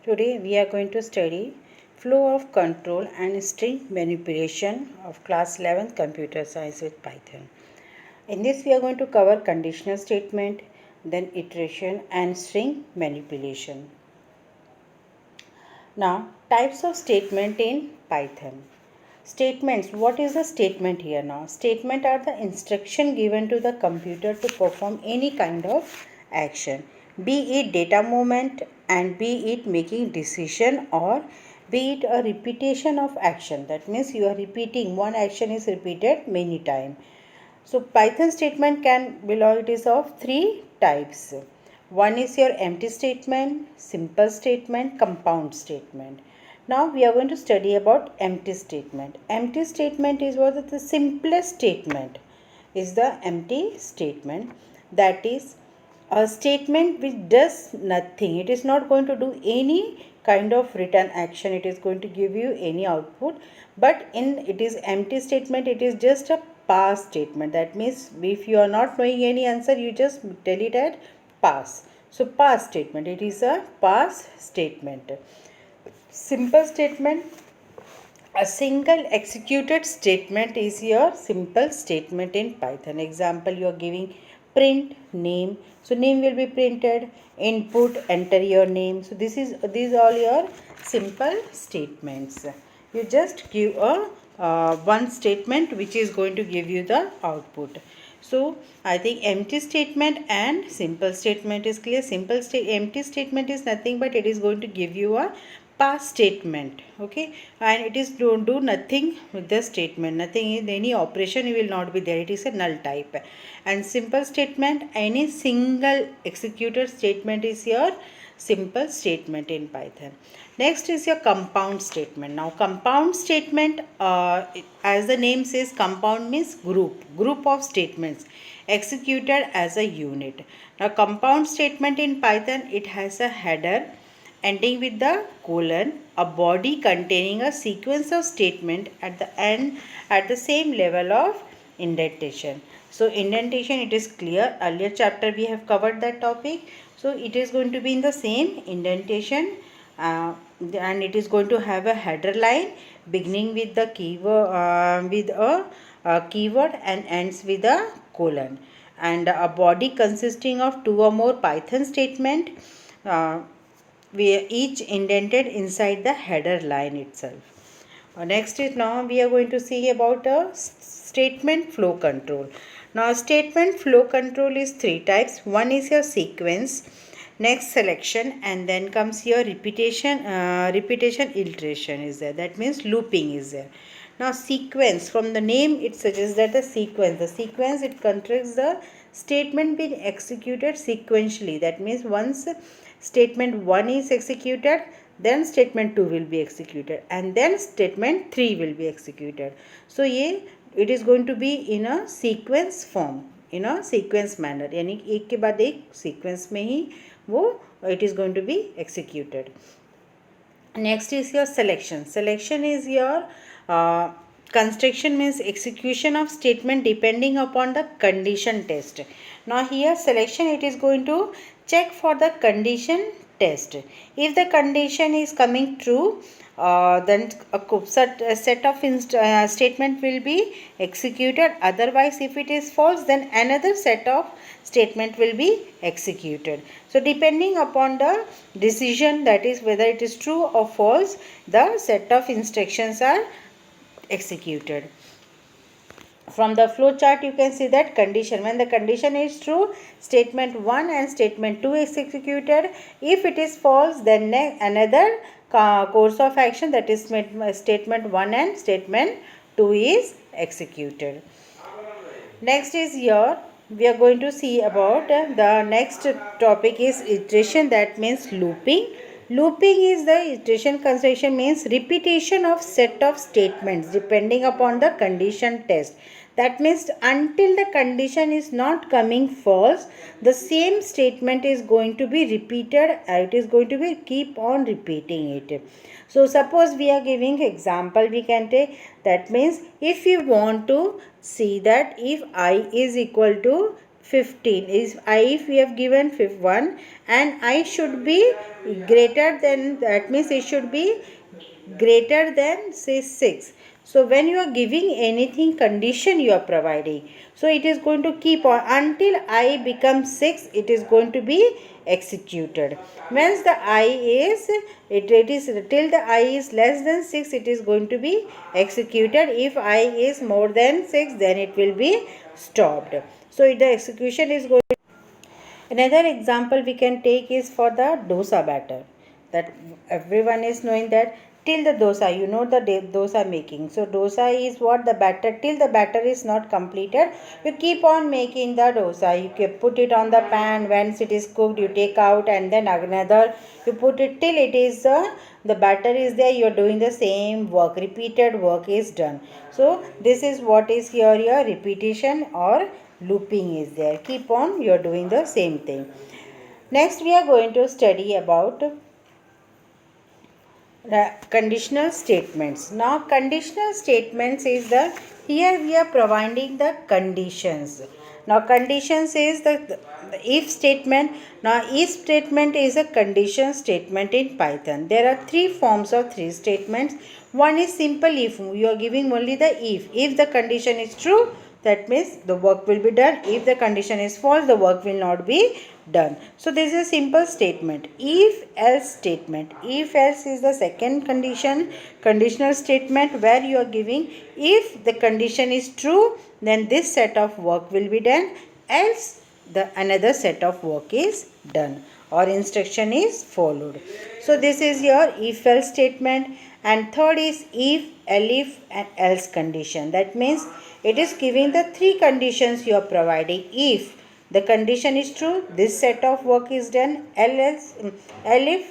Today we are going to study flow of control and string manipulation of class 11th computer science with Python. In this we are going to cover conditional statement, then iteration and string manipulation. Now types of statement in Python. Statements. What is a statement here now? Statement are the instruction given to the computer to perform any kind of action, be it data movement and be it making decision or be it a repetition of action. That means you are repeating one action is repeated many times. So Python statement can belong, it is of three types. One is your empty statement, simple statement, compound statement. Now we are going to study about empty statement. Empty statement is what is the simplest statement is the empty statement. That is a statement which does nothing. It is not going to do any kind of return action. It is going to give you any output. But in it is empty statement, it is just a pass statement. That means if you are not knowing any answer, you just tell it at pass. So pass statement, it is a pass statement. Simple statement, a single executed statement is your simple statement in Python. Example, you are giving print name. So name will be printed. Input, enter your name. So these all your simple statements. You just give a one statement which is going to give you the output. So I think empty statement and simple statement is clear. Empty statement is nothing but it is going to give you a pass statement, okay, and it is don't do nothing with the statement, nothing in any operation will not be there, it is a null type. And simple statement, any single executed statement is your simple statement in Python. Next is your compound statement. Now compound statement, as the name says, compound means group of statements executed as a unit. Now compound statement in Python, it has a header ending with the colon, a body containing a sequence of statement at the end at the same level of indentation. So indentation, it is clear, earlier chapter we have covered that topic. So it is going to be in the same indentation, and it is going to have a header line beginning with the keyword with a keyword and ends with a colon, and a body consisting of two or more Python statement, we are each indented inside the header line itself. Next is, now we are going to see about a statement flow control. Now statement flow control is three types. One is your sequence, next selection, and then comes your repetition iteration is there. That means looping is there. Now sequence, from the name it suggests that the sequence it contains the statement being executed sequentially. That means once statement 1 is executed, then statement 2 will be executed, and then statement 3 will be executed. So it is going to be in a sequence form, in a sequence manner, यानी एक के बाद एक sequence में ही वो it is going to be executed. Next is your selection. Selection is your construction, means execution of statement depending upon the condition test. Now here selection, it is going to check for the condition test. If the condition is coming true, then a set of statement will be executed. Otherwise, if it is false, then another set of statement will be executed. So depending upon the decision, that is whether it is true or false, the set of instructions are executed. From the flow chart you can see that condition, when the condition is true, statement 1 and statement 2 is executed. If it is false, then another course of action, that is statement 1 and statement 2 is executed. Next is here we are going to see about the next topic is iteration, that means looping. Looping is the iteration construction, means repetition of set of statements depending upon the condition test. That means until the condition is not coming false, the same statement is going to be repeated. It is going to be keep on repeating it. So suppose we are giving example, we can take, that means if you want to see that if I is equal to 15 is I. If we have given 1 and I should be greater than, that means it should be greater than say 6. So when you are giving anything condition you are providing, so it is going to keep on until I becomes 6, it is going to be executed. Once the I is, it is till the I is less than 6, it is going to be executed. If I is more than 6, then it will be stopped. So the execution is going. Another example we can take is for the dosa batter, that everyone is knowing that till the dosa, you know the dosa making. So dosa is what the batter, till the batter is not completed, you keep on making the dosa. You can put it on the pan, once it is cooked you take out, and then another you put it till it is the batter is there. You are doing the same work, repeated work is done. So this is what is here, your repetition or looping is there. Keep on, you are doing the same thing. Next we are going to study about conditional statements. Now conditional statements is the, here we are providing the conditions. Now conditions is the if statement. Now if statement is a condition statement in Python. There are three forms of three statements. One is simple if, you are giving only the if. If the condition is true, that means the work will be done. If the condition is false, the work will not be done. So this is a simple statement. If else statement. If else is the second conditional statement, where you are giving if the condition is true, then this set of work will be done, else the another set of work is done or instruction is followed. So this is your if else statement. And third is if, elif and else condition. That means it is giving the three conditions you are providing. If the condition is true, this set of work is done. Else, elif,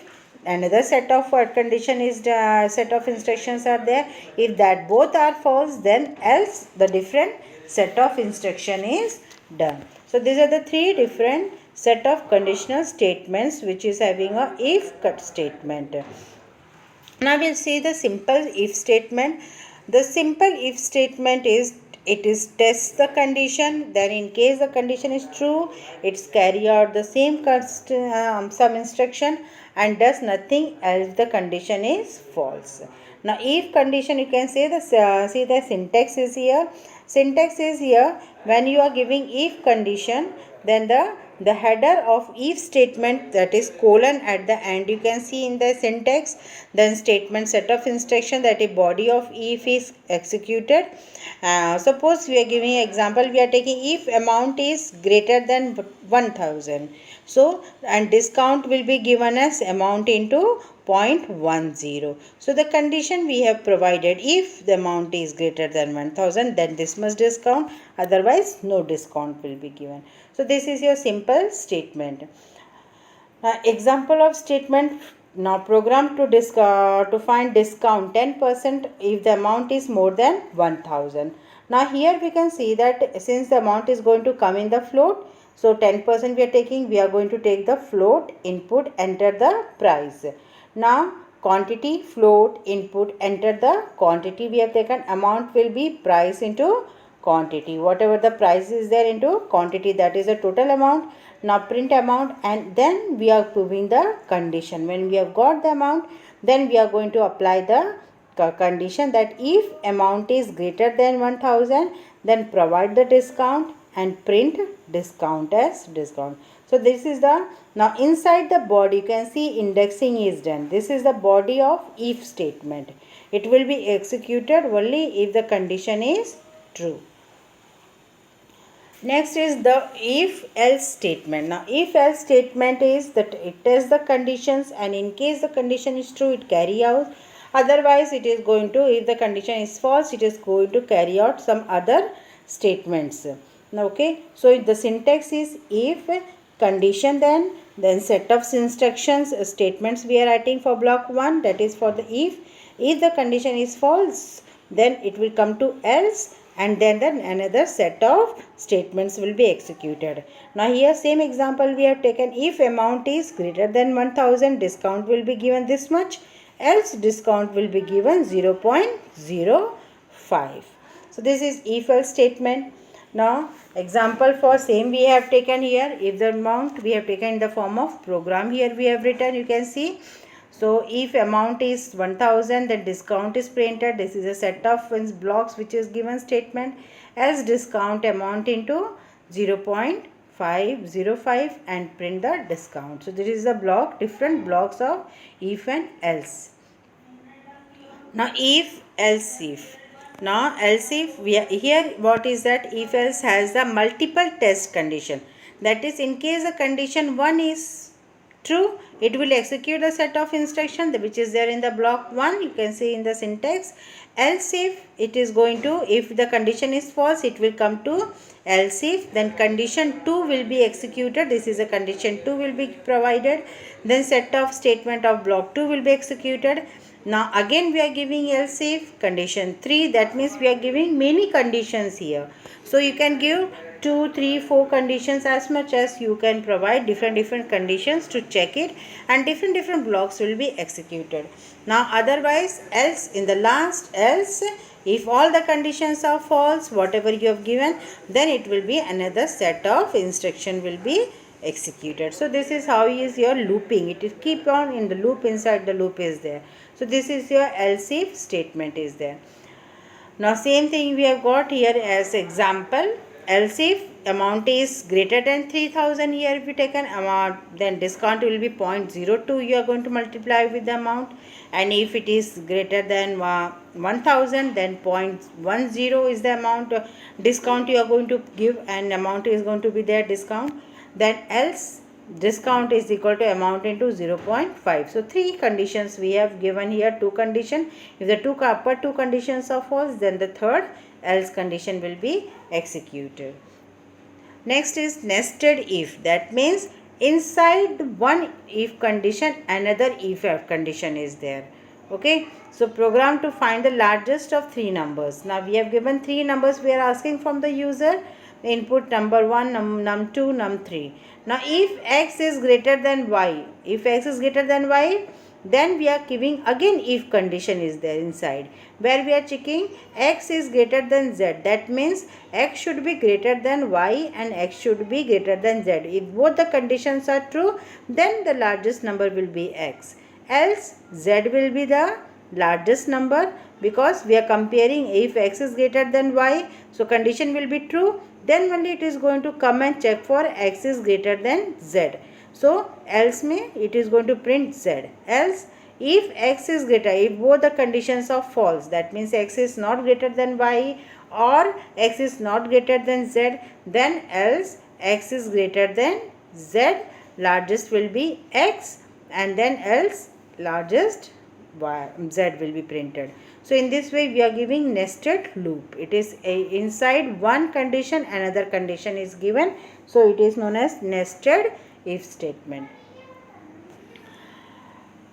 another set of condition is set of instructions are there. If that both are false, then else the different set of instruction is done. So these are the three different set of conditional statements which is having a if cut statement. Now we'll see the simple if statement. The simple if statement is, it is tests the condition, then in case the condition is true, it's carry out the same some instruction and does nothing else the condition is false. Now if condition, you can say the see the syntax is here. Syntax is here, when you are giving if condition, then the header of if statement, that is colon at the end, you can see in the syntax. Then statement set of instruction, that a body of if is executed. Suppose we are giving example, we are taking if amount is greater than 1000. So and discount will be given as amount into 0.10. So the condition we have provided, if the amount is greater than 1000, then this must discount, otherwise no discount will be given. So this is your simple statement. Example of statement. Now program to find discount 10% if the amount is more than 1000. Now here we can see that since the amount is going to come in the float, so 10% we are taking, we are going to take the float input, enter the price. Now quantity, float, input, enter the quantity we have taken, amount will be price into quantity, whatever the price is there into quantity, that is the total amount. Now print amount, and then we are proving the condition. When we have got the amount, then we are going to apply the condition that if amount is greater than 1000, then provide the discount and print discount as discount. So this is the, now inside the body you can see indexing is done. This is the body of if statement. It will be executed only if the condition is true. Next is the if else statement. Now if else statement is that it tests the conditions, and in case the condition is true, it carry out, otherwise it is going to, if the condition is false, it is going to carry out some other statements. Okay, so the syntax is if condition, then set of instructions statements we are writing for block 1, that is for the if the condition is false, then it will come to else, and then another set of statements will be executed. Now here same example we have taken, if amount is greater than 1000, discount will be given this much, else discount will be given 0.05. So this is if else statement. Now example for same we have taken here. If the amount we have taken in the form of program, here we have written, you can see. So if amount is 1000, then discount is printed. This is a set of blocks which is given statement as discount amount into 0.505 and print the discount. So this is the block, different blocks of if and else. Now if, else if. Now else if, here what is that? If else has the multiple test condition. That is, in case the condition 1 is true, it will execute a set of instruction which is there in the block 1. You can see in the syntax. Else if it is going to, if the condition is false, it will come to else if, then condition 2 will be executed. This is a condition 2 will be provided. Then set of statement of block 2 will be executed. Now again we are giving else if condition 3. That means we are giving many conditions here. So you can give 2, 3, 4 conditions, as much as you can provide different conditions to check it, and different blocks will be executed. Now otherwise else, in the last else, if all the conditions are false, whatever you have given, then it will be another set of instruction will be executed. So this is how is your looping. It is keep on in the loop, inside the loop is there. So this is your else if statement is there. Now same thing we have got here as example. Else if amount is greater than 3000, here if you take an amount, then discount will be 0.02, you are going to multiply with the amount. And if it is greater than 1000, then 0.10 is the amount discount you are going to give, and amount is going to be their discount. Then else discount is equal to amount into 0.5. So 3 conditions we have given here, 2 condition. If the upper 2 conditions are false, then the third else condition will be executed. Next is nested if. That means inside one if condition, another if condition is there. Okay, so program to find the largest of 3 numbers. Now we have given 3 numbers we are asking from the user. Input number 1, num 2, num 3. Now if x is greater than y, if x is greater than y, then we are giving again if condition is there inside, where we are checking x is greater than z. That means x should be greater than y and x should be greater than z. If both the conditions are true, then the largest number will be x. Else z will be the largest number, because we are comparing if x is greater than y, so condition will be true, then only it is going to come and check for x is greater than z. So else में it is going to print z. Else if x is greater, if both the conditions are false, that means x is not greater than y or x is not greater than z, then else x is greater than z, largest will be x, and then else largest z will be printed. So in this way we are giving nested loop. It is inside one condition another condition is given, so it is known as nested if statement.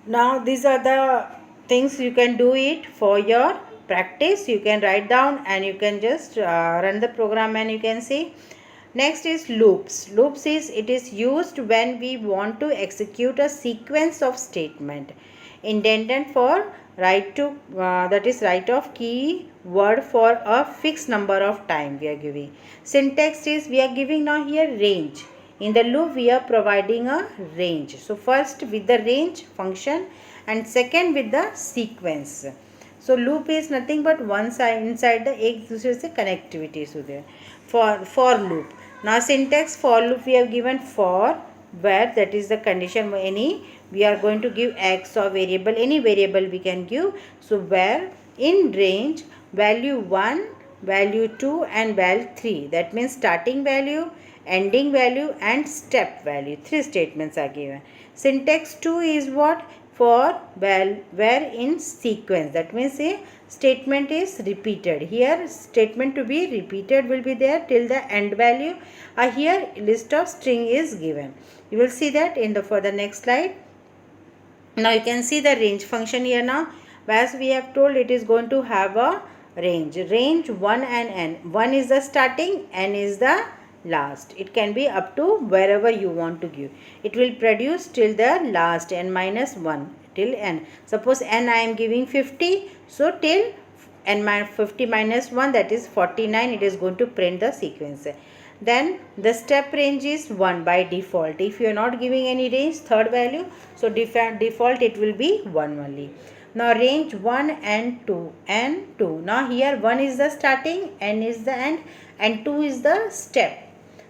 Now these are the things you can do it for your practice. You can write down and you can just run the program and you can see. Next is loops. Loops is, it is used when we want to execute a sequence of statement intended for write to that is write of key word for a fixed number of time we are giving. Syntax is, we are giving now here range. In the loop we are providing a range. So first with the range function and second with the sequence. So loop is nothing but one side inside the एक दूसरे से connectivity so there. For loop. Now syntax for loop we have given for, where that is the condition any we are going to give x or variable, any variable we can give. So where in range value 1, value 2 and value 3, that means starting value, ending value and step value, 3 statements are given. Syntax 2 is what? For where in sequence, that means a statement is repeated. Here statement to be repeated will be there till the end value. Here list of string is given. You will see that in the for the next slide. Now you can see the range function here now. As we have told, it is going to have a range. Range 1 and n. 1 is the starting, n is the last. It can be up to wherever you want to give. It will produce till the last n minus 1 till n. Suppose n I am giving 50. So till n minus 50 minus 1, that is 49. It is going to print the sequence. Then the step range is 1 by default. If you are not giving any range, third value, so default it will be 1 only. Now range 1 and 2 and 2. Now here 1 is the starting, n is the end, and 2 is the step.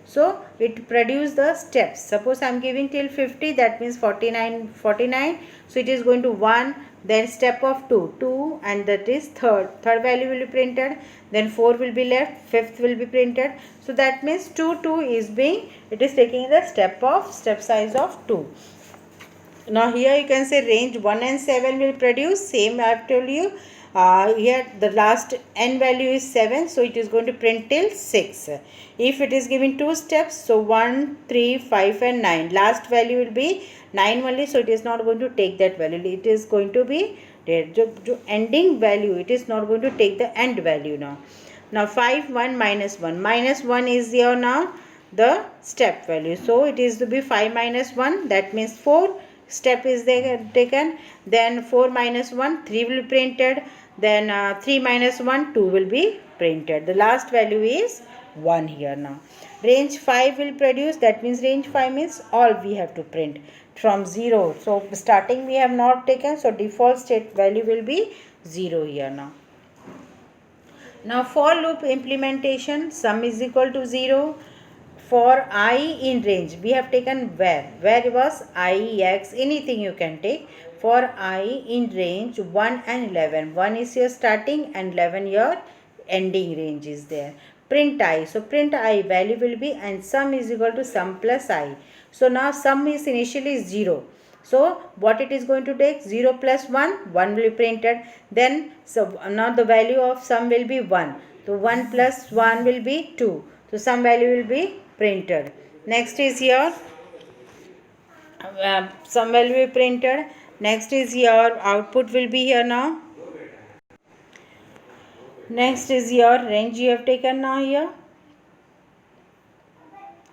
So it produce the steps. Suppose I am giving till 50, that means 49. So it is going to 1, then step of 2, and that is third value will be printed. Then 4 will be left, fifth will be printed. So that means 2 is being, it is taking the step size of 2. Now here you can say range 1 and 7 will produce, same I have told you. Here the last n value is 7, so it is going to print till 6. If it is given 2 steps, so 1, 3, 5 and 9. Last value will be 9 only, so it is not going to take that value. It is going to be the ending value. It is not going to take the end value now. Now 5, 1, minus 1. Minus 1 is here now the step value. So it is to be 5 minus 1, that means 4 step is there taken. Then 4 minus 1, 3 will be printed. Then 3 minus 1, 2 will be printed. The last value is 1 here now. Range 5 will produce, that means range 5 means all we have to print from 0. So starting we have not taken, so default state value will be 0 here now. Now for loop implementation, sum is equal to 0. For I in range, we have taken where was I, X, anything you can take. For I in range 1 and 11, 1 is your starting and 11 your ending range is there. Print I, so print I value will be, and sum is equal to sum plus I. So now sum is initially 0. So what it is going to take, 0 plus 1, 1 will be printed. Then so now the value of sum will be 1. So 1 plus 1 will be 2. So some value will be printed. Next is here some value will be printed. Next is your output will be here now. Next is your range you have taken now here.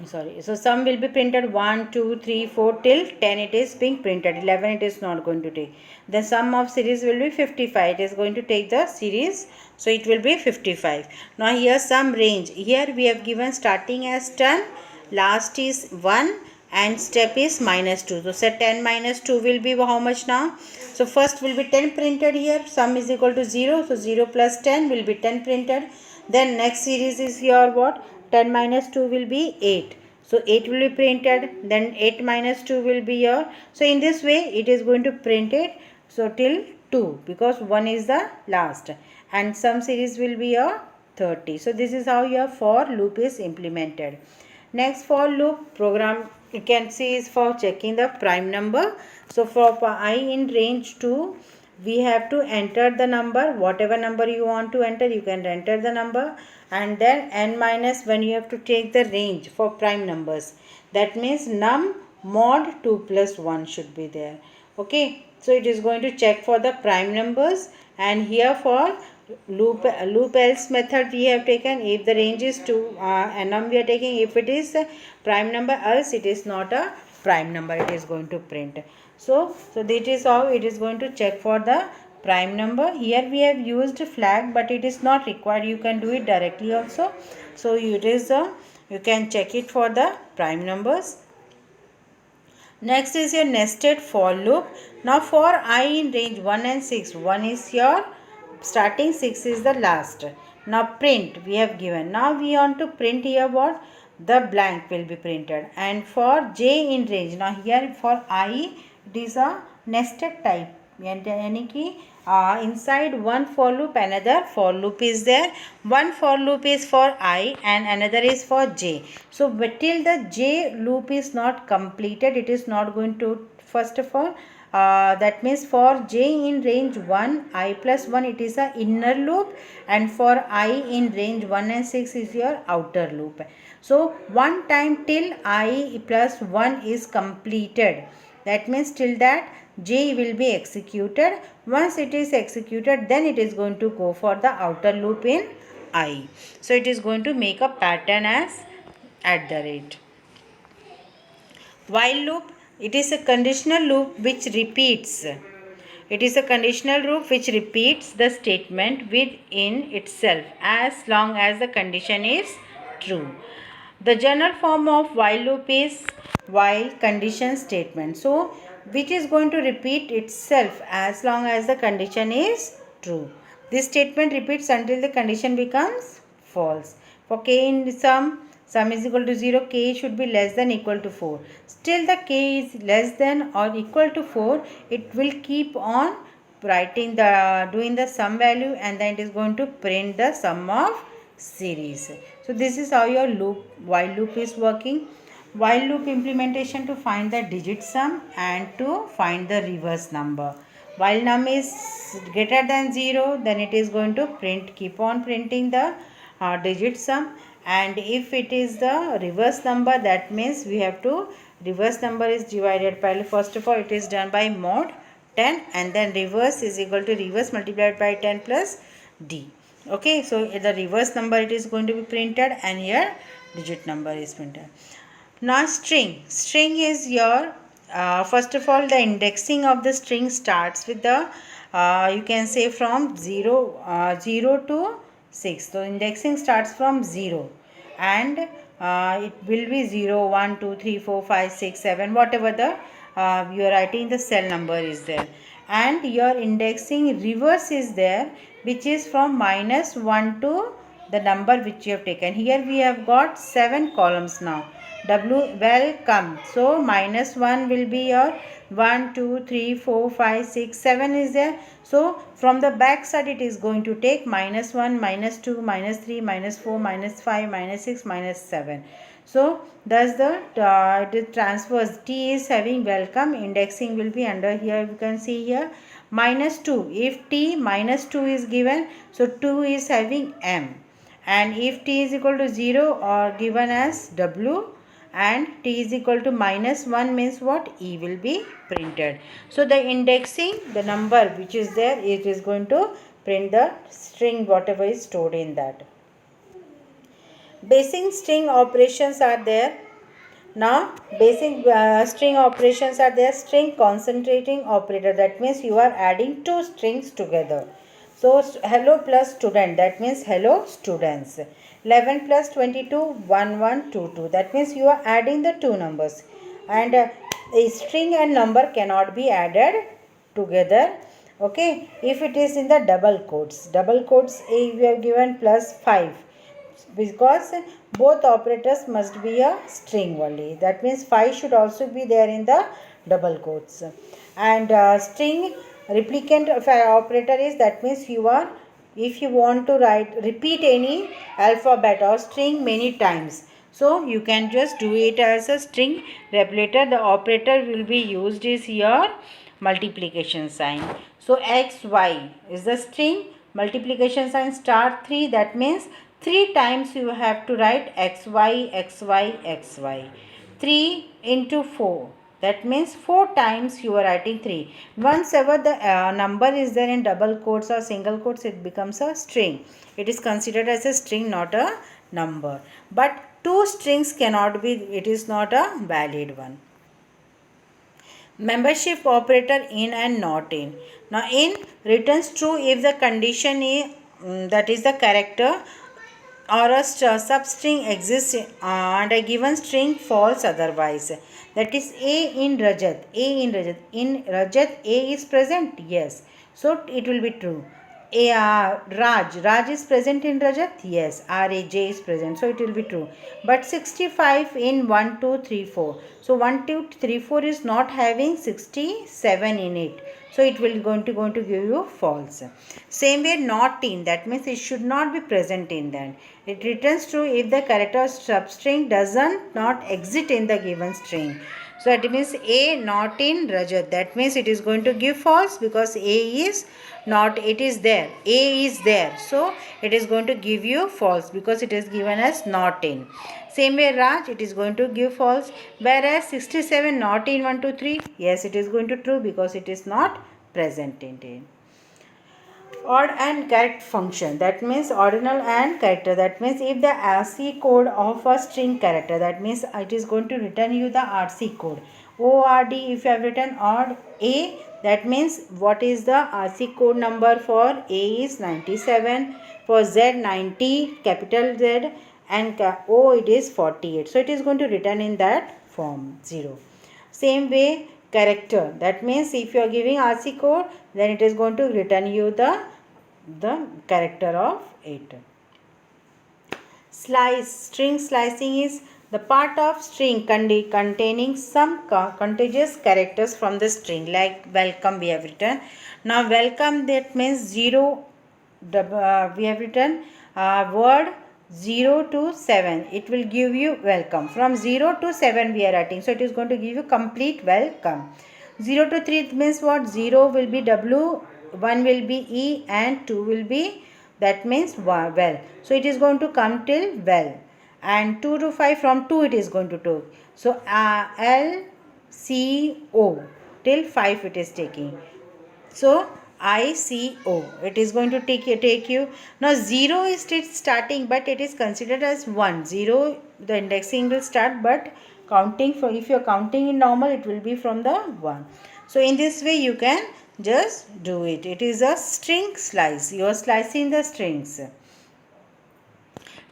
Sorry, so sum will be printed 1, 2, 3, 4 till 10 it is being printed. 11 it is not going to take. The sum of series will be 55. It is going to take the series, so it will be 55. Now here sum range. Here we have given starting as 10, last is 1 and step is minus 2. So say 10 minus 2 will be how much now? So first will be 10 printed here. Sum is equal to 0. So 0 plus 10 will be 10 printed. Then next series is here what? 10 minus 2 will be 8. So 8 will be printed. Then 8 minus 2 will be here. So in this way it is going to print it. So till 2, because 1 is the last. And some series will be here 30. So this is how your for loop is implemented. Next for loop program you can see is for checking the prime number. So for I in range 2, we have to enter the number, whatever number you want to enter, you can enter the number. And then n minus, when you have to take the range for prime numbers, that means num mod 2 plus 1 should be there. Okay, so it is going to check for the prime numbers. And here for loop else method we have taken, if the range is 2 and num we are taking, if it is a prime number, else it is not a prime number, it is going to print. So that is how it is going to check for the prime number. Here we have used flag, but it is not required, you can do it directly also. So it is you can check it for the prime numbers. Next is your nested for loop. Now for I in range 1 and 6, 1 is your starting, 6 is the last. Now print we have given. Now we want to print here what? The blank will be printed. And for j in range, now here for I it is a nested type. Inside one for loop, another for loop is there. One for loop is for I and another is for j. So till the j loop is not completed, it is not going to, first of all, that means for j in range 1, I plus 1, it is a inner loop, and for I in range 1 and 6 is your outer loop. So one time till I plus 1 is completed, that means till that j will be executed. Once it is executed, then it is going to go for the outer loop in I. So it is going to make a pattern as @ while loop. It is a conditional loop which repeats It is a conditional loop which repeats the statement within itself as long as the condition is true. The general form of while loop is while condition statement. So, which is going to repeat itself as long as the condition is true. This statement repeats until the condition becomes false. For k in sum is equal to 0, k should be less than equal to 4. Still the k is less than or equal to 4, it will keep on doing the sum value, and then it is going to print the sum of series. So this is how your while loop is working. While loop implementation to find the digit sum and to find the reverse number. While num is greater than 0, then it is going to keep on printing the digit sum, and if it is the reverse number, that means we have to reverse number is divided by, first of all it is done by mod 10, and then reverse is equal to reverse multiplied by 10 plus d. Okay, so the reverse number it is going to be printed, and here digit number is printed. Now string is your first of all the indexing of the string starts with the you can say from 0 to 6. So indexing starts from 0, and it will be 0 1 2 3 4 5 6 7, whatever the you are writing the cell number is there, and your indexing reverse is there, which is from -1 to the number which you have taken. Here we have got 7 columns now. Welcome. So -1 will be your 1 2 3 4 5 6 7 is there. So from the back side it is going to take -1 -2 -3 -4 -5 -6 -7. So thus the transfers T is having welcome, indexing will be under here, you can see here -2. If T -2 is given, so 2 is having M, and if T is equal to 0 or given as W, and T is equal to -1 means what? E will be printed. So the indexing, the number which is there, it is going to print the string whatever is stored in that. Basic string operations are there. Now basic string operations are there. String concentrating operator, that means you are adding two strings together. So hello plus student, that means hello students. 11 plus 22, 1122, that means you are adding the two numbers, and a string and number cannot be added together. Okay, if it is in the double quotes we have given plus 5, because both operators must be a string only, that means 5 should also be there in the double quotes. And string replicant operator is, that means you are, if you want to repeat any alphabet or string many times, so you can just do it as a string replicator. The operator will be used is your multiplication sign. So x y is the string, multiplication sign star 3, that means 3 times you have to write xy xy xy. 3 into 4, that means 4 times you are writing 3. Once ever the number is there in double quotes or single quotes, it becomes a string. It is considered as a string, not a number. But two strings cannot be, it is not a valid one. Membership operator in and not in. Now in returns true if the condition is that is the character or a substring exists and a given string false otherwise. That is A in Rajat. In Rajat A is present? Yes. So it will be true. Raj is present in Rajat? Yes. Raj is present. So it will be true. But 65 in 1, 2, 3, 4. So 1, 2, 3, 4 is not having 67 in it. So it will going to give you false. Same way not in, that means it should not be present in that. It returns true if the character substring doesn't not exist in the given string. So that means A not in Rajat, that means it is going to give false because A is not, it is there, A is there, so it is going to give you false because it is given as not in. Same way Raj, it is going to give false, whereas 67 not in 1, 2, 3, yes, it is going to true because it is not present in it. Odd and correct function, that means ordinal and character, that means if the RC code of a string character, that means it is going to return you the RC code. ORD, if you have written odd A, That means what is the RC code number for A is 97, for Z 90, capital Z, and O it is 48. So it is going to return in that form 0. Same way character, that means if you are giving RC code, then it is going to return you the character of it. String slicing is the part of string containing some contiguous characters from the string, like welcome we have written. Now welcome, that means 0, we have written word 0 to 7, it will give you welcome. From 0 to 7 we are writing, so it is going to give you complete welcome. 0 to 3 means what? 0 will be W, 1 will be E, and 2 will be, that means well. So it is going to come till well. And 2 to 5, from 2 it is going to 2. So L, C, O, till 5 it is taking. So ICO, it is going to take you. Now 0 is still starting, but it is considered as 1. 0, the indexing will start, but counting from, if you are counting in normal, it will be from the 1. So in this way you can just do it. It is a string slice. You are slicing the strings.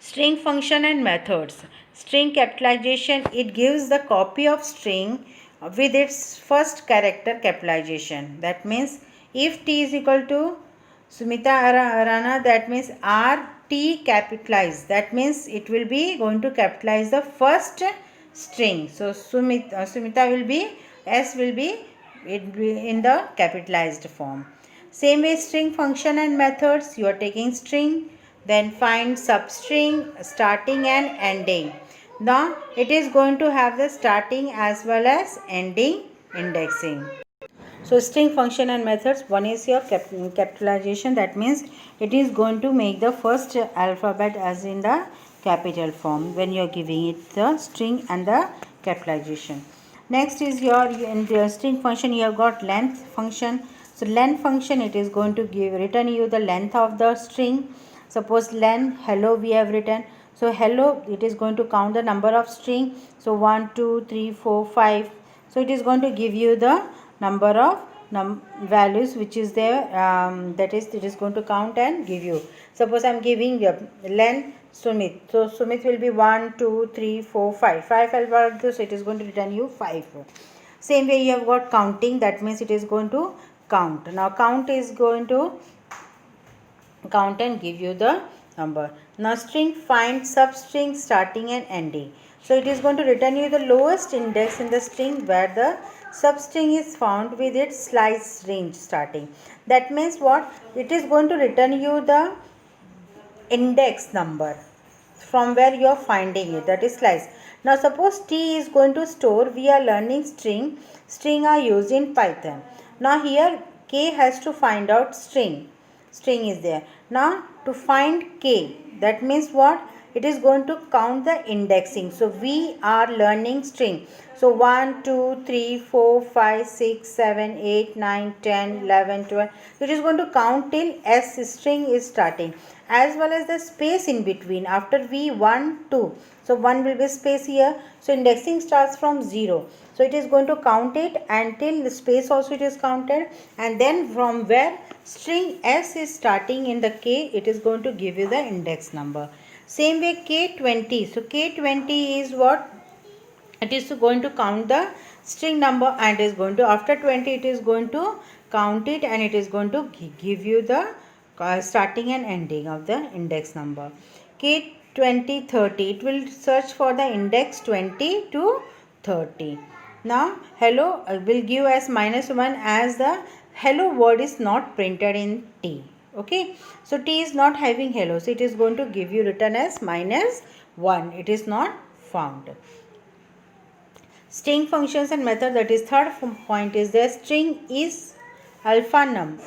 String function and methods. String capitalization, it gives the copy of string with its first character capitalization. That means if T is equal to Sumita Arana, that means RT capitalized. That means it will be going to capitalize the first string. So Sumita will be, S will be in the capitalized form. Same way string function and methods. You are taking string, then find substring, starting and ending. Now it is going to have the starting as well as ending indexing. So string function and methods, one is your capitalization, that means it is going to make the first alphabet as in the capital form when you are giving it the string and the capitalization. Next is your, in the string function you have got length function. So length function, it is going to return you the length of the string. Suppose len hello we have written. So hello, it is going to count the number of string. So 1, 2, 3, 4, 5. So it is going to give you the number of values which is there, that is, it is going to count and give you. Suppose I am giving len Sumit. So Sumit will be 1, 2, 3, 4, 5. 5 alphabets, so it is going to return you 5. Same way you have got counting, that means it is going to count. Now count is going to count and give you the number. Now string find substring, starting and ending. So it is going to return you the lowest index in the string where the substring is found with its slice range starting. That means what? It is going to return you the index number from where you are finding it, that is slice. Now suppose T is going to store, we are learning string. String are used in Python. Now here K has to find out string. String is there. Now to find K, that means what? It is going to count the indexing. So we are learning string. So 1, 2, 3, 4, 5, 6, 7, 8, 9, 10, 11, 12. It is going to count till S string is starting, as well as the space in between after V 1, 2. So 1 will be space here. So indexing starts from 0. So it is going to count it until the space also it is counted, and then from where string S is starting in the K, it is going to give you the index number. Same way K20. So K20 is what? It is going to count the string number and is going to, after 20 it is going to count it and it is going to give you the starting and ending of the index number. K20 30, it will search for the index 20 to 30. Now hello will give as -1 as the hello word is not printed in T. Okay, so T is not having hello, so it is going to give you written as -1. It is not found. String functions and method, that is third point is there. String is alphanum.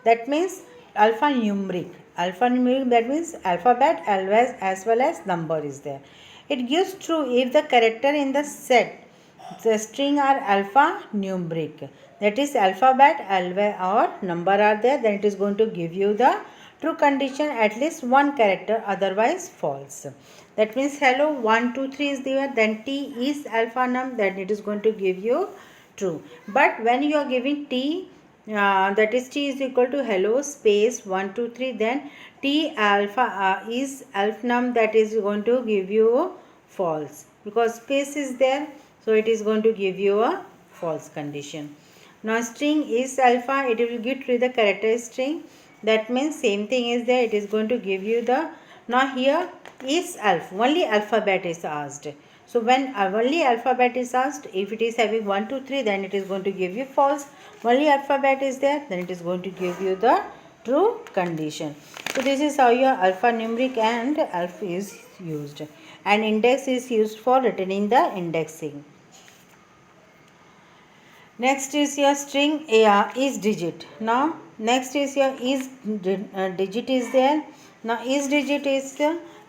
That means alphanumeric. Alphanumeric, that means alphabet as well as number is there. It gives true if the character in the set, the string are alphanumeric. That is alphabet or number are there, then it is going to give you the true condition, at least one character, otherwise false. That means hello 1, 2, 3 is there, then T is alphanum, then it is going to give you true. But when you are giving T, that is T is equal to hello space 1 2 3, then T alpha is alphanum, that is going to give you false because space is there, so it is going to give you a false condition. Now string is alpha, it will give to the character string, that means same thing is there, it is going to give you the. Now here is alpha, only alphabet is asked. So when only alphabet is asked, if it is having 1 2 3, then it is going to give you false. Only alphabet is there, then it is going to give you the true condition. So this is how your alphanumeric and alpha is used, and index is used for returning the indexing. Next is your string is digit. Now next is your is digit is there. Now is digit is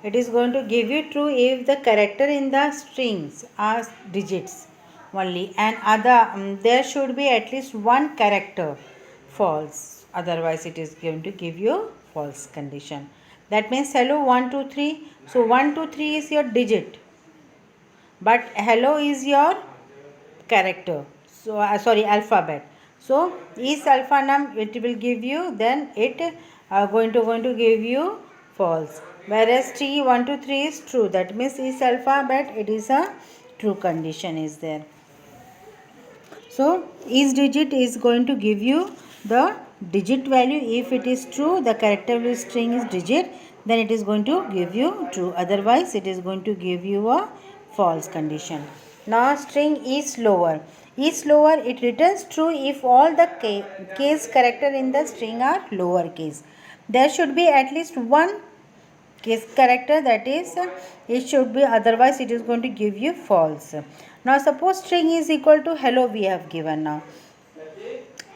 it is going to give you true if the character in the strings are digits only, and other there should be at least one character false, otherwise it is going to give you false condition. That means hello 1 2 3. So 1 2 3 is your digit, but hello is your character, so sorry, alphabet. So is alpha num, it will give you, then it going to give you false, whereas T 1 2 3 is true, that means is alphabet, it is a true condition is there. So is digit is going to give you the digit value, if it is true, the character string is digit, then it is going to give you true, otherwise it is going to give you a false condition. Now string is lower. Is lower, it returns true if all the case character in the string are lower case. There should be at least one case character, that is it should be, otherwise it is going to give you false. Now suppose string is equal to hello, we have given. Now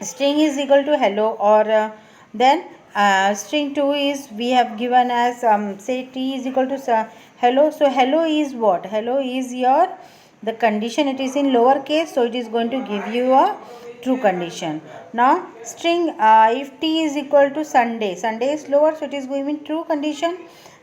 string is equal to hello, or then string 2 is we have given as say T is equal to hello. So hello is what? Hello is your the condition, it is in lower case, so it is going to give you a true condition. Now string if T is equal to Sunday, Sunday is lower, so it is going in true condition.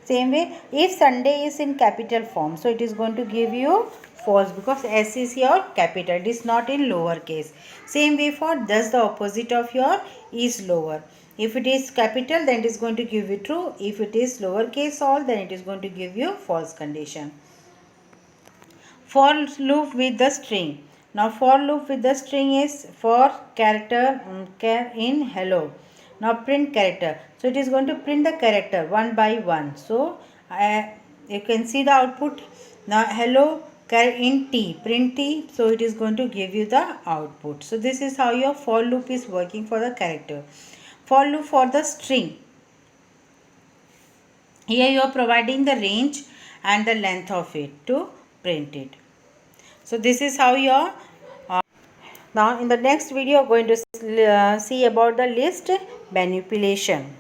Same way, if Sunday is in capital form, so it is going to give you false because S is your capital, it is not in lower case. Same way for thus the opposite of your is lower. If it is capital, then it is going to give you true. If it is lower case all, then it is going to give you false condition. For loop with the string. Now for loop with the string is for character in hello. Now print character. So it is going to print the character one by one. So you can see the output. Now hello in T, print T. So it is going to give you the output. So this is how your for loop is working for the character. For loop for the string. Here you are providing the range and the length of it to print it. So this is how your now in the next video going to see about the list manipulation.